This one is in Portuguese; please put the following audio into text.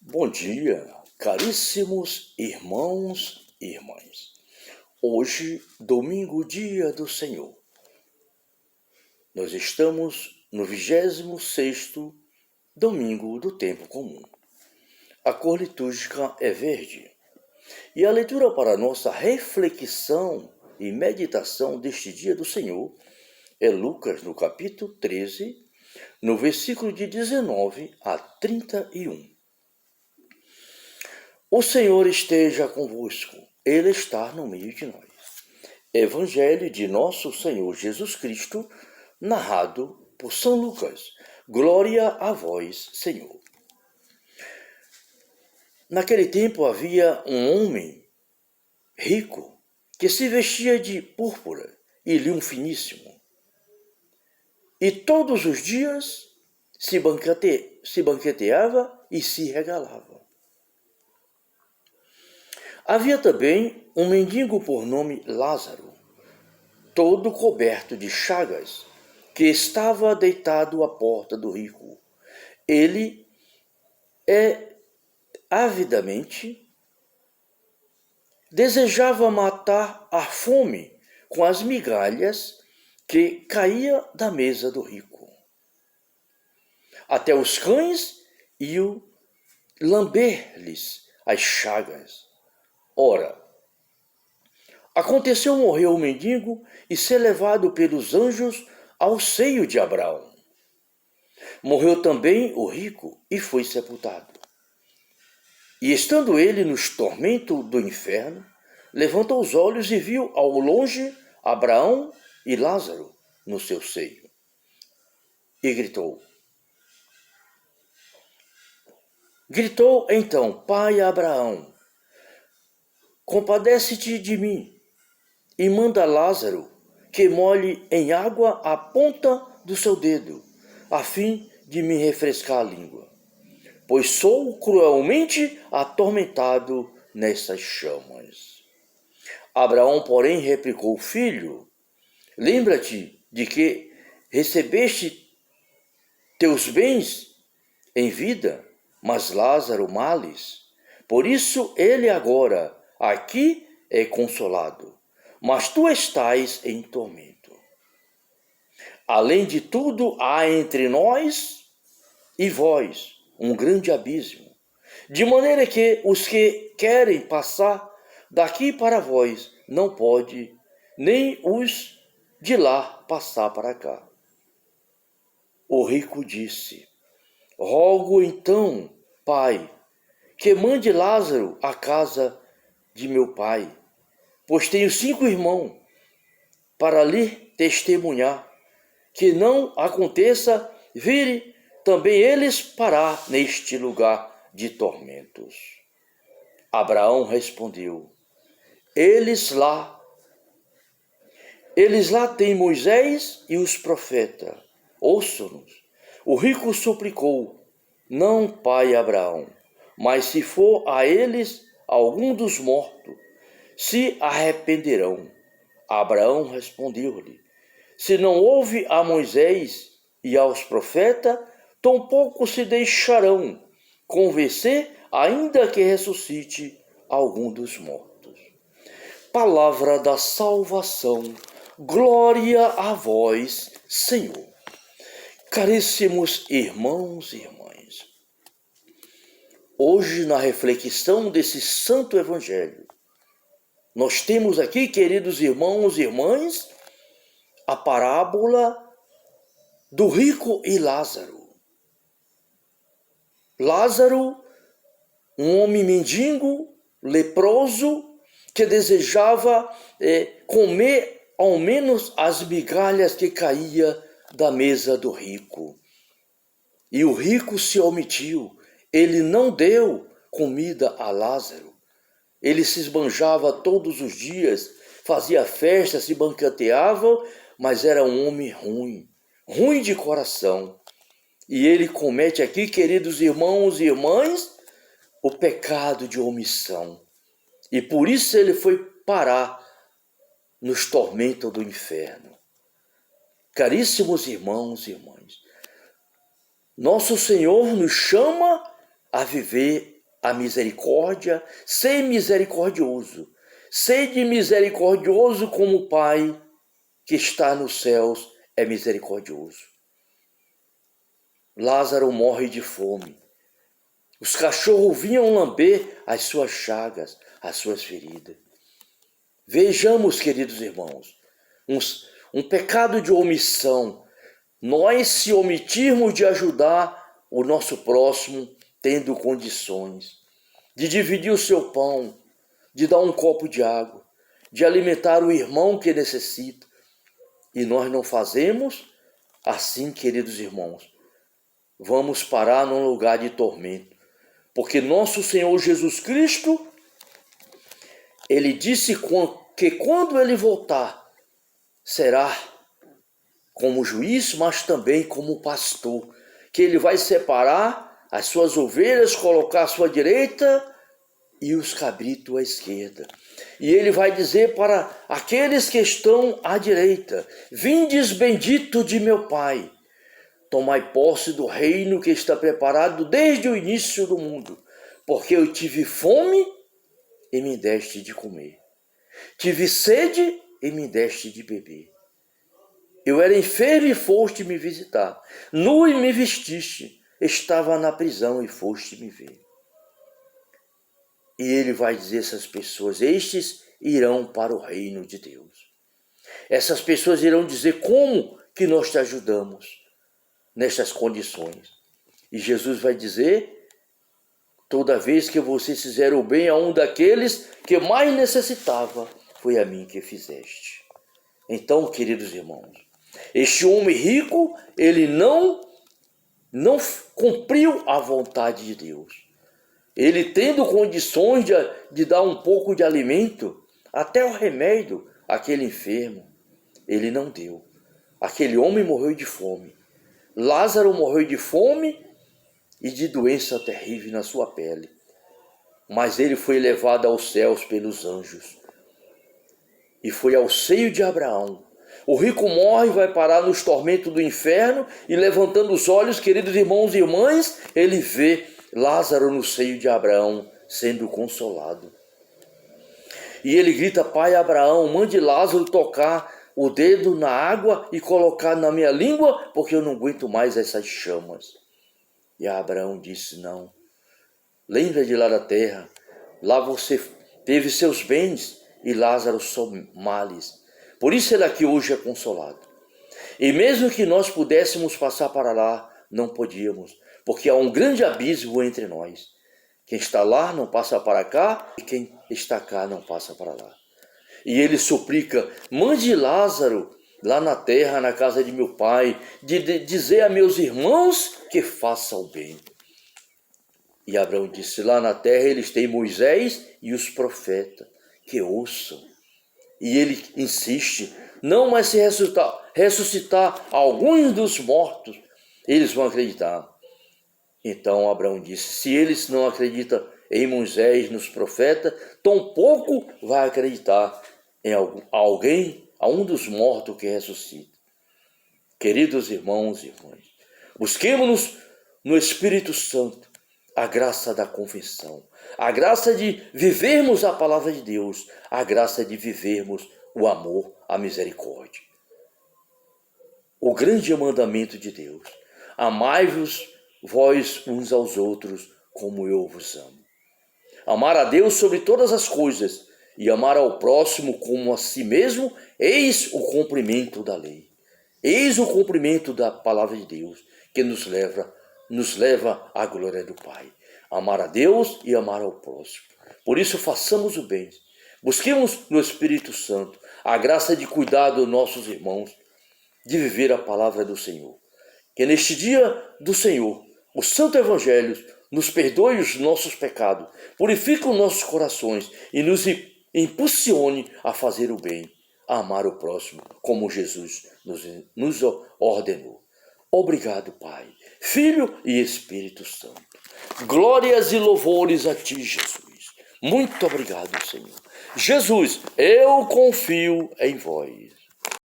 Bom dia, caríssimos irmãos e irmãs. Hoje, domingo, dia do Senhor. Nós estamos no 26º domingo do tempo comum. A cor litúrgica é verde. E a leitura para nossa reflexão e meditação deste dia do Senhor é Lucas, no capítulo 13, no versículo de 19 a 31. O Senhor esteja convosco, Ele está no meio de nós. Evangelho de nosso Senhor Jesus Cristo, narrado por São Lucas. Glória a vós, Senhor. Naquele tempo havia um homem rico que se vestia de púrpura e linho finíssimo. E todos os dias se banqueteava e se regalava. Havia também um mendigo por nome Lázaro, todo coberto de chagas, que estava deitado à porta do rico. Ele avidamente desejava matar a fome com as migalhas que caía da mesa do rico. Até os cães iam lamber-lhes as chagas. Ora, aconteceu morrer o mendigo e ser levado pelos anjos ao seio de Abraão. Morreu também o rico e foi sepultado. E estando ele nos tormentos do inferno, levantou os olhos e viu ao longe Abraão e Lázaro no seu seio. E gritou então: Pai Abraão, compadece-te de mim e manda Lázaro que molhe em água a ponta do seu dedo, a fim de me refrescar a língua, pois sou cruelmente atormentado nessas chamas. Abraão, porém, replicou: Filho, lembra-te de que recebeste teus bens em vida, mas Lázaro males. Por isso ele agora aqui é consolado, mas tu estás em tormento. Além de tudo, há entre nós e vós um grande abismo, de maneira que os que querem passar daqui para vós não pode, nem os de lá passar para cá. O rico disse: Rogo então, Pai, que mande Lázaro à casa de meu pai, pois tenho 5 irmãos, para lhe testemunhar, que não aconteça virem também eles parar neste lugar de tormentos. Abraão respondeu: Eles lá têm Moisés e os profetas, ouçam-nos. O rico suplicou: Não, pai Abraão, mas se for a eles algum dos mortos, se arrependerão. Abraão respondeu-lhe: Se não houve a Moisés e aos profetas, tampouco se deixarão convencer, ainda que ressuscite algum dos mortos. Palavra da salvação. Glória a vós, Senhor. Caríssimos irmãos e irmãs, hoje na reflexão desse santo evangelho, nós temos aqui, queridos irmãos e irmãs, a parábola do rico e Lázaro. Lázaro, um homem mendigo, leproso, que desejava comer ao menos as migalhas que caía da mesa do rico. E o rico se omitiu, ele não deu comida a Lázaro. Ele se esbanjava todos os dias, fazia festa, se banqueteava, mas era um homem ruim de coração. E ele comete aqui, queridos irmãos e irmãs, o pecado de omissão. E por isso ele foi parar nos tormentos do inferno. Caríssimos irmãos e irmãs, nosso Senhor nos chama a viver a misericórdia, ser misericordioso. Sede misericordioso como o Pai que está nos céus é misericordioso. Lázaro morre de fome. Os cachorros vinham lamber as suas chagas, as suas feridas. Vejamos, queridos irmãos, um pecado de omissão. Nós se omitirmos de ajudar o nosso próximo tendo condições, de dividir o seu pão, de dar um copo de água, de alimentar o irmão que necessita. E nós não fazemos assim, queridos irmãos. Vamos parar num lugar de tormento. Porque nosso Senhor Jesus Cristo, Ele disse que quando Ele voltar, será como juiz, mas também como pastor. Que Ele vai separar as suas ovelhas, colocar à sua direita e os cabritos à esquerda. E Ele vai dizer para aqueles que estão à direita: vindes bendito de meu Pai, tomai posse do reino que está preparado desde o início do mundo, porque eu tive fome e me deste de comer, tive sede e me deste de beber, eu era enfermo e foste me visitar, nu e me vestiste, estava na prisão e foste me ver. E Ele vai dizer a essas pessoas: estes irão para o reino de Deus. Essas pessoas irão dizer: como que nós te ajudamos nestas condições? E Jesus vai dizer: toda vez que vocês fizeram o bem a um daqueles que mais necessitava, foi a mim que fizeste. Então, queridos irmãos, este homem rico, ele não cumpriu a vontade de Deus. Ele, tendo condições de dar um pouco de alimento, até o remédio àquele enfermo, ele não deu. Aquele homem morreu de fome. Lázaro morreu de fome e de doença terrível na sua pele. Mas ele foi levado aos céus pelos anjos e foi ao seio de Abraão. O rico morre e vai parar nos tormentos do inferno, e levantando os olhos, queridos irmãos e irmãs, ele vê Lázaro no seio de Abraão sendo consolado. E ele grita: Pai Abraão, mande Lázaro tocar o dedo na água e colocar na minha língua, porque eu não aguento mais essas chamas. E Abraão disse: não, lembra de lá da terra, lá você teve seus bens e Lázaro só males. Por isso ele aqui hoje é consolado. E mesmo que nós pudéssemos passar para lá, não podíamos, porque há um grande abismo entre nós. Quem está lá não passa para cá, e quem está cá não passa para lá. E ele suplica: mande Lázaro lá na terra, na casa de meu pai, de dizer a meus irmãos que façam o bem. E Abraão disse: lá na terra eles têm Moisés e os profetas, que ouçam. E ele insiste: não, mas se ressuscitar alguns dos mortos, eles vão acreditar. Então Abraão disse: se eles não acreditam em Moisés, nos profetas, tampouco vai acreditar em alguém, a um dos mortos que ressuscita. Queridos irmãos e irmãs, busquemos no Espírito Santo a graça da confissão, a graça de vivermos a palavra de Deus, a graça de vivermos o amor, a misericórdia. O grande mandamento de Deus: amai-vos vós uns aos outros como eu vos amo. Amar a Deus sobre todas as coisas e amar ao próximo como a si mesmo, eis o cumprimento da lei. Eis o cumprimento da palavra de Deus, que nos leva à glória do Pai. Amar a Deus e amar ao próximo. Por isso façamos o bem. Busquemos no Espírito Santo a graça de cuidar dos nossos irmãos, de viver a palavra do Senhor. Que neste dia do Senhor, o Santo Evangelho nos perdoe os nossos pecados, purifique os nossos corações e nos impulsione a fazer o bem, a amar o próximo, como Jesus nos ordenou. Obrigado, Pai, Filho e Espírito Santo. Glórias e louvores a Ti, Jesus. Muito obrigado, Senhor. Jesus, eu confio em vós.